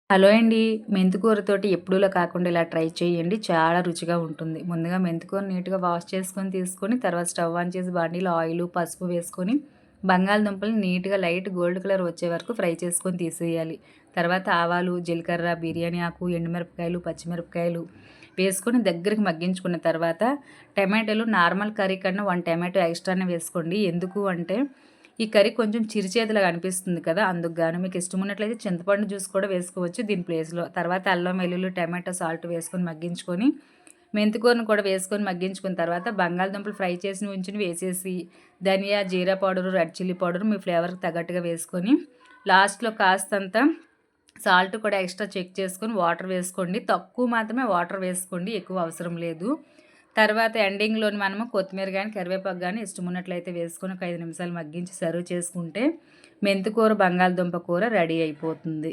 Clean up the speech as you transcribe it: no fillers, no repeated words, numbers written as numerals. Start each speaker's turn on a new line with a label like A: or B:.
A: Hello అండి. మెంతికూరతోటి ఎప్పుడూలా కాకుండా ఇలా ట్రై చేయండి. చాలా రుచిగా ఉంటుంది. ముందుగా మెంతికూర నీట్‌గా వాష్ చేసుకొని తీసుకొని, తర్వాత స్టవ్ ఆన్ చేసి బాండీలో ఆయిలు, పసుపు వేసుకొని, బంగాళదుంపలు నీట్‌గా లైట్ గోల్డ్ కలర్ వచ్చే వరకు ఫ్రై చేసుకొని తీసేయాలి. తర్వాత ఆవాలు, జీలకర్ర, బిర్యానీ ఆకు, ఎండుమిరపకాయలు, పచ్చిమిరపకాయలు వేసుకొని దగ్గరికి మగ్గించుకున్న తర్వాత టమాటాలు నార్మల్ కర్రీ కన్నా 1 టమాటో ఎక్స్‌ట్రానే వేసుకోండి. ఎందుకు అంటే ఈ కర్రీ కొంచెం చిరుచేదులాగా అనిపిస్తుంది కదా! అందుకు గాను మీకు ఇష్టం ఉన్నట్లయితే చింతపండు జ్యూస్ కూడా వేసుకోవచ్చు దీని ప్లేస్‌లో. తర్వాత అల్లం, వెల్లుల్లి, టమాటో, సాల్ట్ వేసుకొని మగ్గించుకొని, మెంతికూరను కూడా వేసుకొని మగ్గించుకున్న తర్వాత బంగాళదుంపలు ఫ్రై చేసి ఉంచినవి వేసేసి, ధనియా, జీరా పౌడరు, రెడ్ చిల్లీ పౌడరు మీ ఫ్లేవర్‌కి తగ్గట్టుగా వేసుకొని, లాస్ట్‌లో కాస్తంత సాల్ట్ కూడా ఎక్స్ట్రా చెక్ చేసుకొని వాటర్ వేసుకోండి. తక్కువ మాత్రమే వాటర్ వేసుకోండి. ఎక్కువ అవసరం లేదు. తర్వాత ఎండింగ్‌లోని మనము కొత్తిమీర గాని, కరివేపాకు గాని ఇష్టమున్నట్లయితే వేసుకొని ఒక 5 నిమిషాలు మగ్గించి సర్వ్ చేసుకుంటే మెంతికూర, బంగాళదుంప కూర రెడీ అయిపోతుంది.